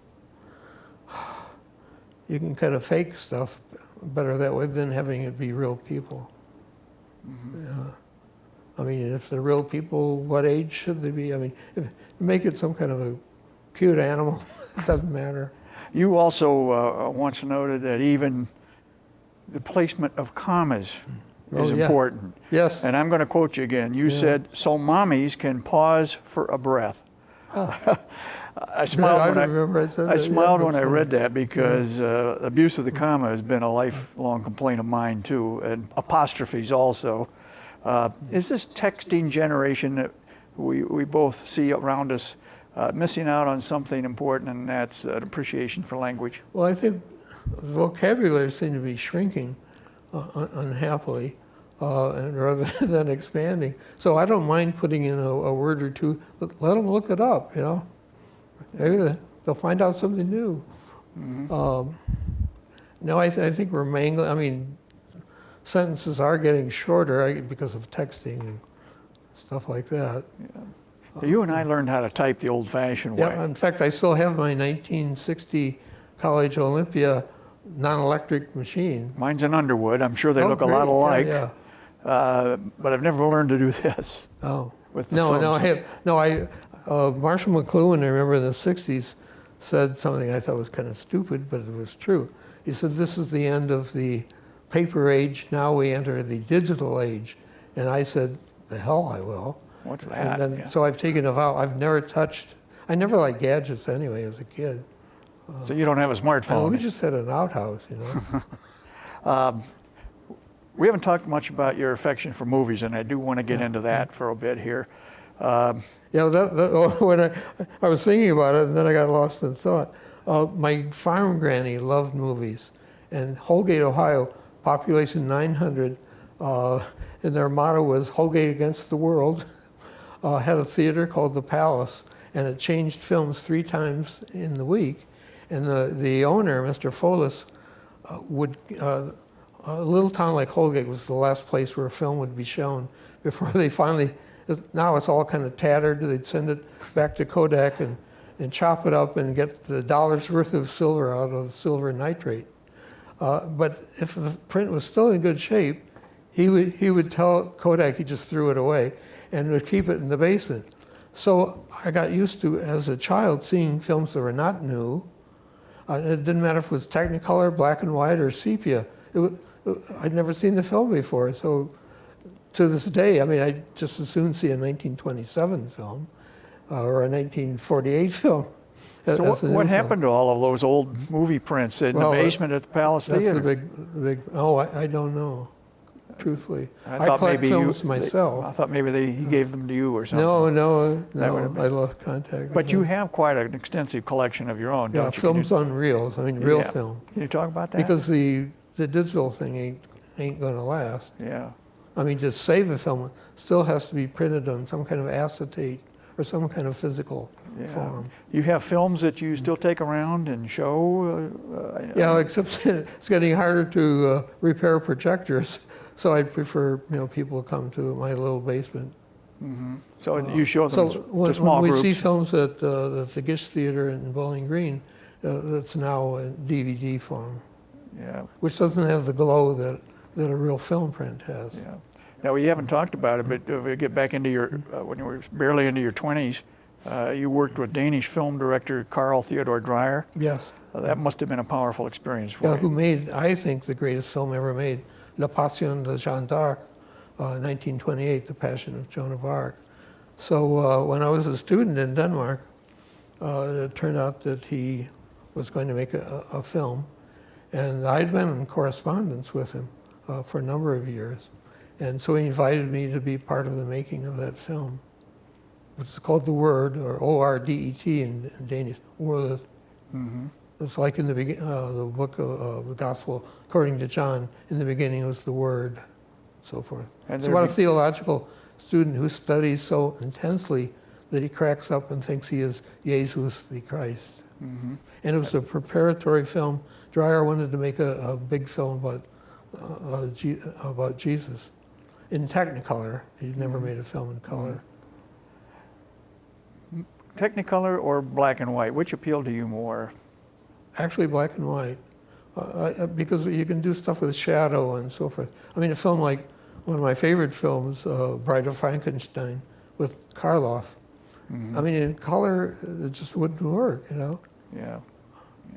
kind of fake stuff better that way than having it be real people. Mm-hmm. I mean, if they're real people, what age should they be? I mean, if you make it some kind of a cute animal, it doesn't matter. You also once noted that even the placement of commas is important. Yes. And I'm going to quote you again. You said, "So mommies can pause for a breath." Oh. I smiled when I read that because abuse of the comma has been a lifelong complaint of mine too, and apostrophes also. Is this texting generation that we both see around us missing out on something important, and that's an appreciation for language? Well, I think vocabulary seems to be shrinking unhappily, and rather than expanding. So I don't mind putting in a word or two. Let them look it up, you know. Maybe they'll find out something new. Mm-hmm. No, I think we're mangling. I mean, sentences are getting shorter because of texting and stuff like that. Yeah. You and I learned how to type the old-fashioned way. Yeah, in fact, I still have my 1960 College Olympia non-electric machine. Mine's an Underwood. I'm sure they look a lot alike. Yeah. But I've never learned to do this. Oh. With the Marshall McLuhan, I remember in the 60s, said something I thought was kind of stupid, but it was true. He said, "This is the end of the paper age, now we enter the digital age." And I said, "The hell I will." What's that? And then, so I've taken a vow. I've never touched, I never liked gadgets anyway as a kid. So you don't have a smartphone? We just had an outhouse, you know. We haven't talked much about your affection for movies, and I do want to get into that for a bit here. When I was thinking about it, and then I got lost in thought. My farm granny loved movies, and Holgate, Ohio, population 900, and their motto was "Holgate against the world." Had a theater called the Palace, and it changed films 3 times in the week. And the owner, Mr. Folis, would a little town like Holgate was the last place where a film would be shown before they finally, now it's all kind of tattered. They'd send it back to Kodak and chop it up and get the dollar's worth of silver out of silver nitrate. But if the print was still in good shape, he would tell Kodak he just threw it away and would keep it in the basement. So I got used to, as a child, seeing films that were not new. It didn't matter if it was Technicolor, black and white, or sepia. I'd never seen the film before, so to this day, I mean, I'd just as soon see a 1927 film or a 1948 film. So what happened to all of those old movie prints in the basement at the Palace Theater? That's the big. Oh, I don't know. Truthfully, I collect films myself. I thought maybe he gave them to you or something. No. I lost contact. But you have quite an extensive collection of your own, don't you? Films on reels. I mean, real film. Can you talk about that? Because the digital thing ain't going to last. Yeah. I mean, to save a film, it still has to be printed on some kind of acetate or some kind of physical form. You have films that you still take around and show? Yeah, except it's getting harder to repair projectors, so I prefer people to come to my little basement. Mm-hmm. So you show them to small when groups? We see films at the Gish Theater in Bowling Green, that's now in DVD form. Yeah. Which doesn't have the glow that a real film print has. Yeah. Now, we haven't talked about it, but if we get back into your, when you were barely into your 20s, you worked with Danish film director Carl Theodor Dreyer. Yes. That must have been a powerful experience for you. Who made, I think, the greatest film ever made, La Passion de Jeanne d'Arc, 1928, The Passion of Joan of Arc. So when I was a student in Denmark, it turned out that he was going to make a film. And I'd been in correspondence with him for a number of years. And so he invited me to be part of the making of that film, which is called The Word, or O-R-D-E-T in Danish. Word. Mm-hmm. It's like in the book of the Gospel, according to John, in the beginning was the Word, so forth. It's about a theological student who studies so intensely that he cracks up and thinks he is Jesus the Christ. Mm-hmm. And it was a preparatory film. Dreyer wanted to make a big film about Jesus in Technicolor. He'd never made a film in color. Technicolor or black and white? Which appealed to you more? Actually, black and white, because you can do stuff with shadow and so forth. I mean, a film like one of my favorite films, Bride of Frankenstein, with Karloff. Mm-hmm. I mean, in color, it just wouldn't work, Yeah.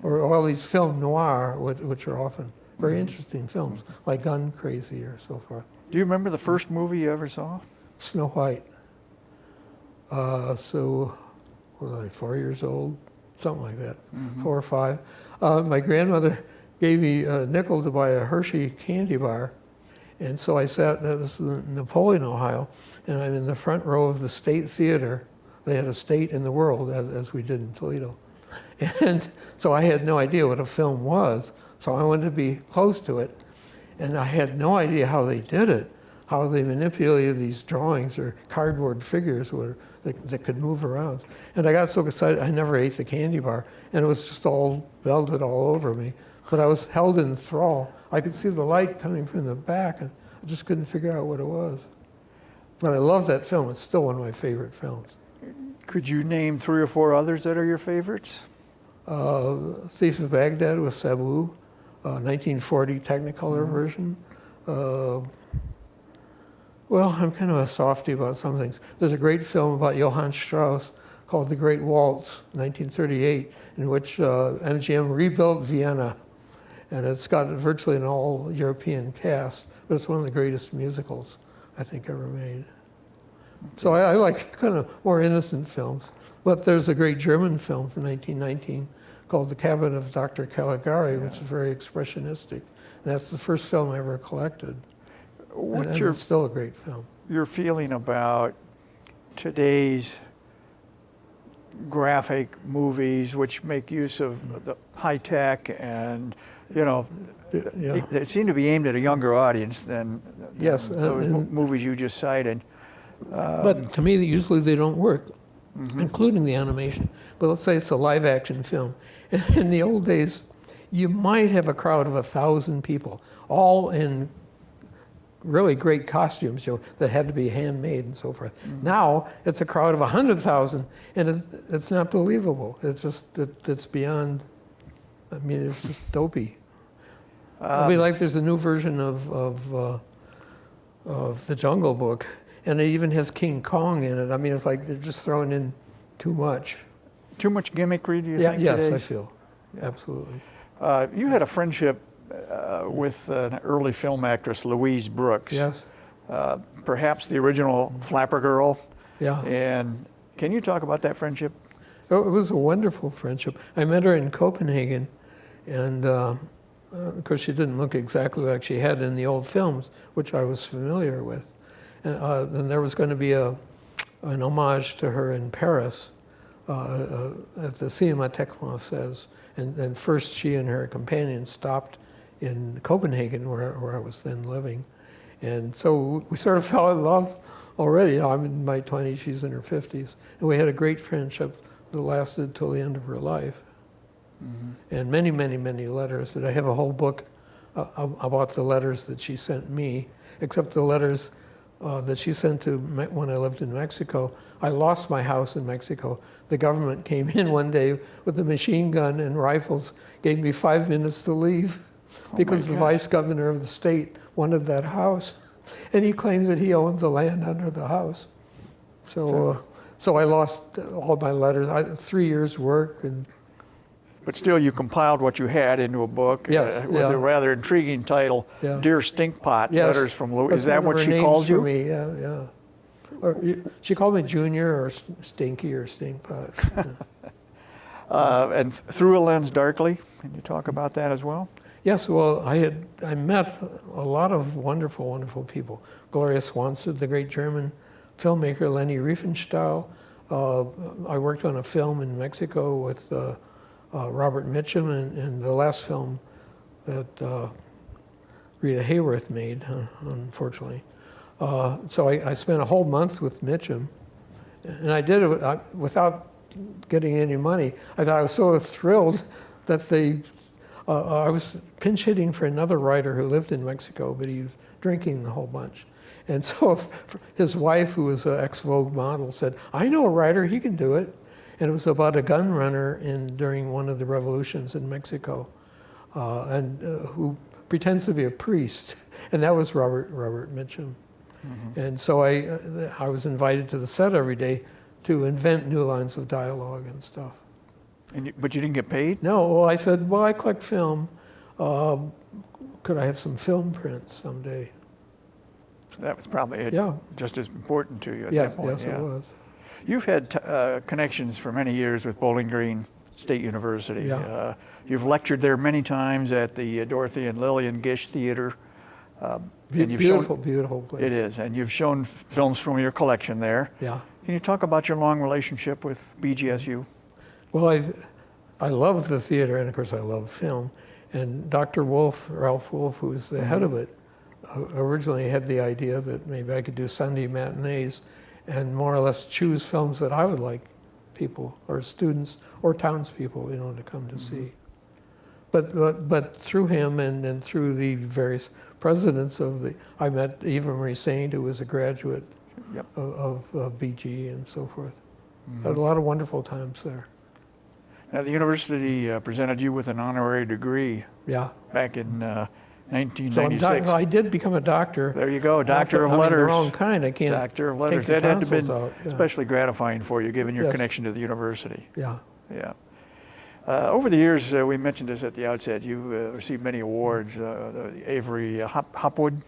Or all these film noir, which are often very interesting films, like Gun Crazy or so forth. Do you remember the first movie you ever saw? Snow White. So, was I 4 years old? Something like that, 4 or 5. My grandmother gave me a nickel to buy a Hershey candy bar. And so I sat, this is in Napoleon, Ohio, and I'm in the front row of the State Theater. They had a state in the world, as we did in Toledo. And so I had no idea what a film was, so I wanted to be close to it. And I had no idea how they did it, how they manipulated these drawings or cardboard figures that could move around. And I got so excited, I never ate the candy bar, and it was just all melted all over me. But I was held in thrall. I could see the light coming from the back, and I just couldn't figure out what it was. But I love that film. It's still one of my favorite films. Could you name 3 or 4 others that are your favorites? Thief of Baghdad with Sabu, 1940 Technicolor version. Well, I'm kind of a softie about some things. There's a great film about Johann Strauss called The Great Waltz, 1938, in which MGM rebuilt Vienna. And it's got virtually an all-European cast, but it's one of the greatest musicals I think ever made. So I like kind of more innocent films. But there's a great German film from 1919 called The Cabinet of Dr. Caligari, which is very expressionistic. And that's the first film I ever collected. And it's still a great film. Your feeling about today's graphic movies, which make use of the high tech and, they seem to be aimed at a younger audience than those movies you just cited. But to me, usually they don't work, including the animation. But let's say it's a live action film. In the old days, you might have a crowd of 1,000 people, all in really great costumes, that had to be handmade and so forth. Now it's a crowd of 100,000, and it's not believable. It's beyond. I mean, it's just dopey. I mean, like there's a new version of the Jungle Book, and it even has King Kong in it. I mean, it's like they're just throwing in too much. Too much gimmickry, do you think? Yes, today? I feel. Absolutely. You had a friendship with an early film actress, Louise Brooks. Yes. Perhaps the original Flapper Girl. Yeah. And can you talk about that friendship? Oh, it was a wonderful friendship. I met her in Copenhagen, and of course she didn't look exactly like she had in the old films, which I was familiar with. And there was going to be an homage to her in Paris at the Cinémathèque Française. And first she and her companion stopped in Copenhagen, where I was then living. And so we sort of fell in love already. I'm in my 20s, she's in her 50s. And we had a great friendship that lasted till the end of her life. And many, many, many letters. And I have a whole book about the letters that she sent me, except the letters that she sent to when I lived in Mexico. I lost my house in Mexico. The government came in one day with a machine gun and rifles, gave me 5 minutes to leave because the vice governor of the state wanted that house. And he claimed that he owned the land under the house. So I lost all my letters, 3 years' work. But still, you compiled what you had into a book with a rather intriguing title, Dear Stinkpot, Letters from Louise. Is that what she called you? Me. Yeah. Or she called me Junior or Stinky or Stinkpot. And Through a Lens Darkly, can you talk about that as well? Yes, well, I met a lot of wonderful, wonderful people. Gloria Swanson, the great German filmmaker, Leni Riefenstahl. I worked on a film in Mexico with Robert Mitchum, and the last film that Rita Hayworth made, unfortunately. So I spent a whole month with Mitchum, and I did it without getting any money. I thought I was so thrilled that I was pinch hitting for another writer who lived in Mexico, but he was drinking the whole bunch. And so his wife, who was an ex-Vogue model, said, I know a writer, he can do it. And it was about a gun runner during one of the revolutions in Mexico, and who pretends to be a priest. And that was Robert Mitchum. And so I was invited to the set every day to invent new lines of dialogue and stuff. But you didn't get paid? No, well, I said, well, I collect film. Could I have some film prints someday? So that was probably just as important to you at that point. Yes, it was. You've had connections for many years with Bowling Green State University. Yeah. You've lectured there many times at the Dorothy and Lillian Gish Theater. Beautiful place. It is, and you've shown films from your collection there. Yeah. Can you talk about your long relationship with BGSU? Well, I love the theater, and of course I love film. And Dr. Wolf, Ralph Wolf, who was the head of it, originally had the idea that maybe I could do Sunday matinees and more or less choose films that I would like people or students or townspeople, to come to see. But through him and through the various presidents I met Eva Marie Saint, who was a graduate of BG and so forth. Had a lot of wonderful times there. Now, the university presented you with an honorary degree back in 1996. So I did become a doctor. There you go, Doctor of Letters. The wrong kind. I can't. Doctor of Letters. Take the That had to be out. especially gratifying for you, given your connection to the university. Yeah. Over the years, we mentioned this at the outset. You received many awards: the Avery Hopwood,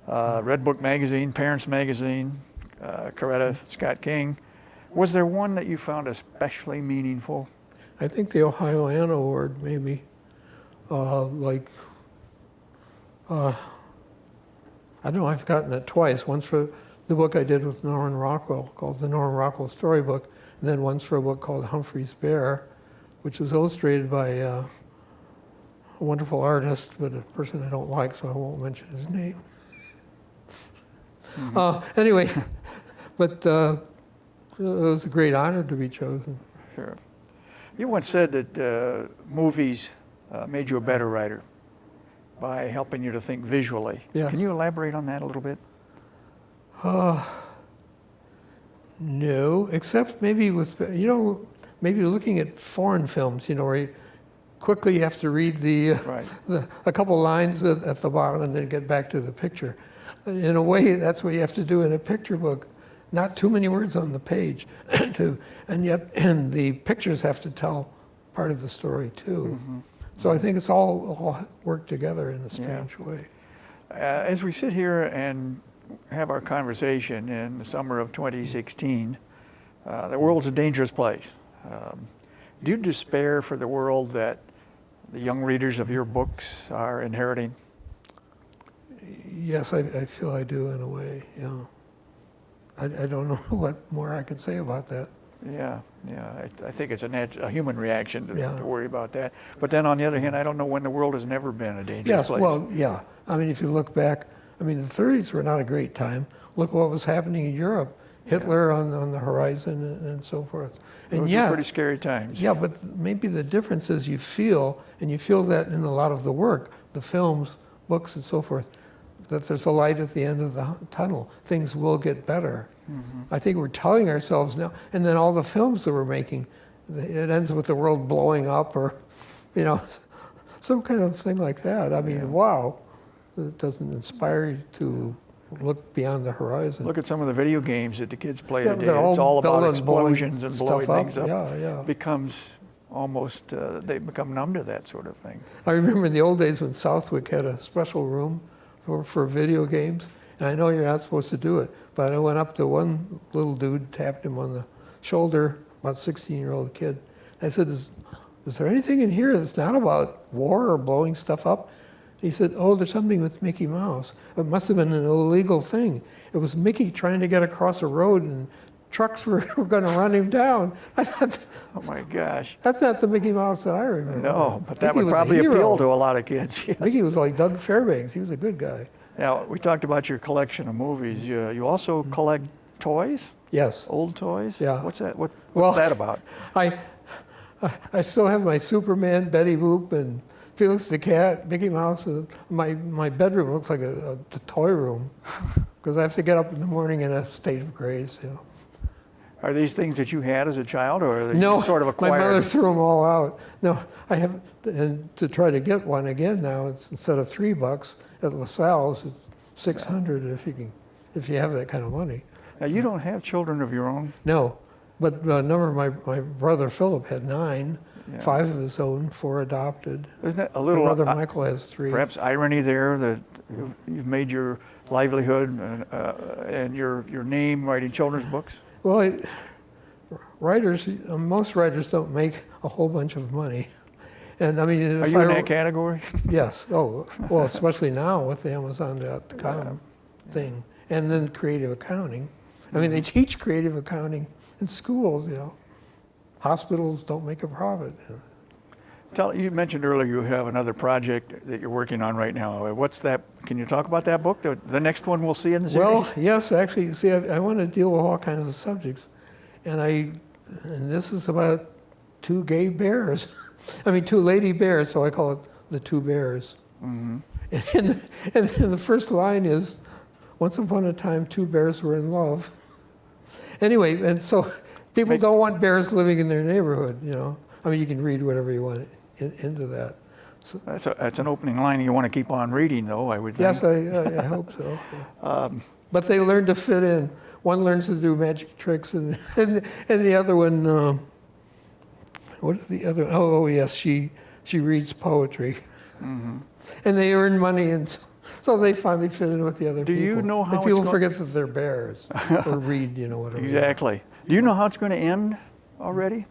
Red Book Magazine, Parents Magazine, Coretta Scott King. Was there one that you found especially meaningful? I think the Ohioana Award, maybe. I don't know, I've gotten it twice. Once for the book I did with Norman Rockwell, called the Norman Rockwell Storybook, and then once for a book called Humphrey's Bear, which was illustrated by a wonderful artist, but a person I don't like, so I won't mention his name. Anyway, but it was a great honor to be chosen. Sure. You once said that movies made you a better writer by helping you to think visually. Yes. Can you elaborate on that a little bit? No, except maybe with, maybe looking at foreign films, where you quickly have to read Right. a couple lines at the bottom and then get back to the picture. In a way, that's what you have to do in a picture book. Not too many words on the page, and the pictures have to tell part of the story too. Mm-hmm. So I think it's all worked together in a strange way. As we sit here and have our conversation in the summer of 2016, the world's a dangerous place. Do you despair for the world that the young readers of your books are inheriting? Yes, I feel I do in a way, yeah. I don't know what more I could say about that. Yeah. I think it's a human reaction to worry about that. But then on the other hand, I don't know when the world has never been a dangerous place. Well, yeah. I mean, if you look back, the 30s were not a great time. Look what was happening in Europe. Hitler on the horizon and so forth. And Those were pretty scary times. Yeah, but maybe the difference is you feel that in a lot of the work, the films, books, and so forth, that there's a light at the end of the tunnel. Things will get better. Mm-hmm. I think we're telling ourselves now, and then all the films that we're making, it ends with the world blowing up or, some kind of thing like that. Wow, it doesn't inspire you to look beyond the horizon. Look at some of the video games that the kids play today. They're It's all about blowing explosions and blowing things up. Yeah. Becomes almost, they become numb to that sort of thing. I remember in the old days when Southwick had a special room for video games, and I know you're not supposed to do it, but I went up to one little dude, tapped him on the shoulder, about a 16-year-old kid. I said, is there anything in here that's not about war or blowing stuff up? He said, oh, there's something with Mickey Mouse. It must have been an illegal thing. It was Mickey trying to get across a road and trucks were going to run him down. I thought, oh my gosh. That's not the Mickey Mouse that I remember. No, but that Mickey would probably appeal to a lot of kids. Yes. Mickey was like Doug Fairbanks. He was a good guy. Now, we talked about your collection of movies. You also collect toys? Yes. Old toys? Yeah. What's that? What's that about? I still have my Superman, Betty Boop, and Felix the Cat, Mickey Mouse. My bedroom looks like a toy room because I have to get up in the morning in a state of grace. Are these things that you had as a child, or are they sort of acquired? My mother threw them all out. No, I have, and to try to get one again now, it's instead of $3 at LaSalle's, it's $600 if you have that kind of money. Now, you don't have children of your own? No, but a number of my brother Philip had 9, 5 of his own, 4 adopted. Isn't that a little? My brother Michael has 3. Perhaps irony there that you've made your livelihood and your name writing children's books. Well, most writers don't make a whole bunch of money. And are you in that category? Yes. Oh, well, especially now with the Amazon.com thing. And then creative accounting. They teach creative accounting in schools, Hospitals don't make a profit. You mentioned earlier you have another project that you're working on right now. What's that? Can you talk about that book? The next one we'll see in the series? Well, yes, actually, see, I want to deal with all kinds of subjects. And this is about 2 gay bears. 2 lady bears, so I call it the 2 bears. Mm-hmm. And the first line is, once upon a time, 2 bears were in love. Anyway, and so people don't want bears living in their neighborhood, you can read whatever you want into that. So, that's an opening line you want to keep on reading, though, I would think. Yes, I hope so. Yeah. But they learn to fit in. One learns to do magic tricks, and the other one, what is the other? Oh yes, she reads poetry, mm-hmm. And they earn money, and so they finally fit in with the other people. Do you know how and people forget that they're bears or read, whatever. Exactly. Do you know how it's going to end already?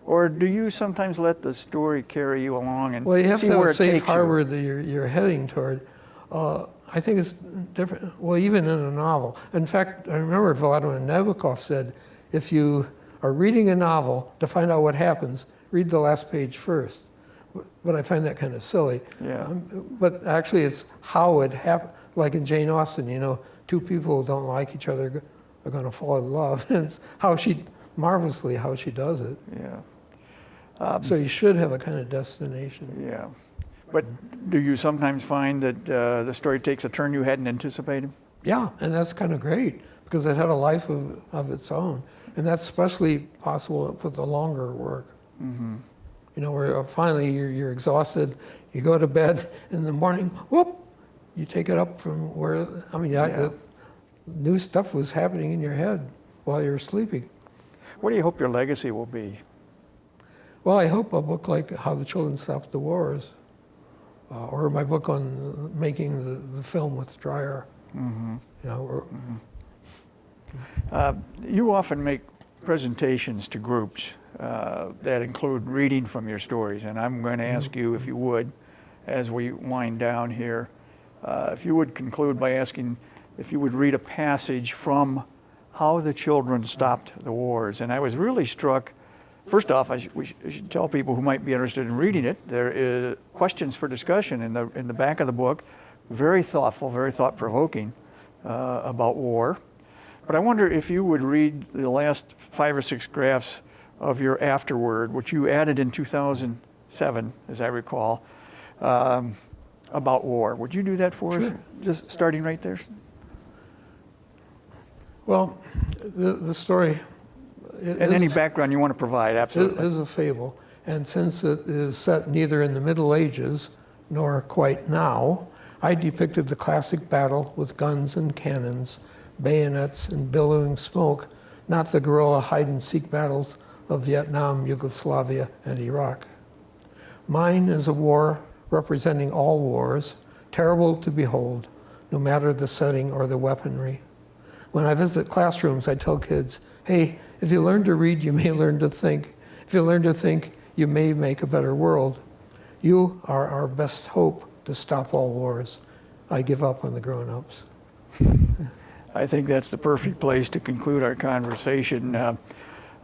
Or do you sometimes let the story carry you along and see where it takes you? Well, you have to have a safe harbor that you're heading toward. I think it's different, well, even in a novel. In fact, I remember Vladimir Nabokov said, if you are reading a novel to find out what happens, read the last page first. But I find that kind of silly. Yeah. But actually, it's how it happened. Like in Jane Austen, 2 people who don't like each other are going to fall in love. And it's marvelously how she does it. Yeah. So you should have a kind of destination. Yeah. But do you sometimes find that the story takes a turn you hadn't anticipated? Yeah, and that's kind of great because it had a life of its own. And that's especially possible with the longer work. Mm-hmm. You know, where finally you're exhausted, you go to bed in the morning, whoop, you take it up from where, I mean, new stuff was happening in your head while you were sleeping. What do you hope your legacy will be? Well, I hope a book like How the Children Stopped the Wars, or my book on making the film with Dreyer. Mm-hmm. You know, you often make presentations to groups that include reading from your stories, and I'm going to ask you, if you would, as we wind down here, if you would conclude by asking if you would read a passage from How the Children Stopped the Wars. And I was really struck. First off, we should tell people who might be interested in reading it, there is questions for discussion in the back of the book, very thoughtful, very thought-provoking about war. But I wonder if you would read the last 5 or 6 graphs of your afterword, which you added in 2007, as I recall, about war. Would you do that for us, just starting right there? well, the story And any background you want to provide, absolutely. is a fable. And since it is set neither in the Middle Ages nor quite now, I depicted the classic battle with guns and cannons, bayonets and billowing smoke, not the guerrilla hide-and-seek battles of Vietnam, Yugoslavia, and Iraq. Mine is a war representing all wars, terrible to behold, no matter the setting or the weaponry. When I visit classrooms, I tell kids, hey, if you learn to read, you may learn to think. If you learn to think, you may make a better world. You are our best hope to stop all wars. I give up on the grown-ups. I think that's the perfect place to conclude our conversation.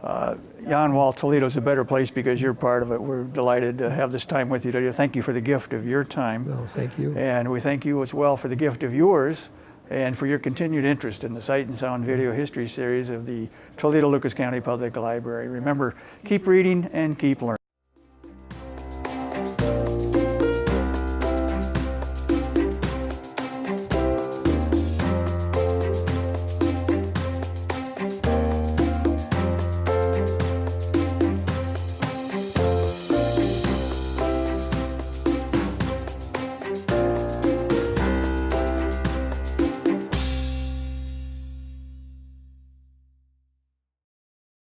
Wahl, Toledo is a better place because you're part of it. We're delighted to have this time with you today. Thank you for the gift of your time. No, thank you. And we thank you as well for the gift of yours and for your continued interest in the Sight and Sound Video History Series of the Toledo Lucas County Public Library. Remember, keep reading and keep learning.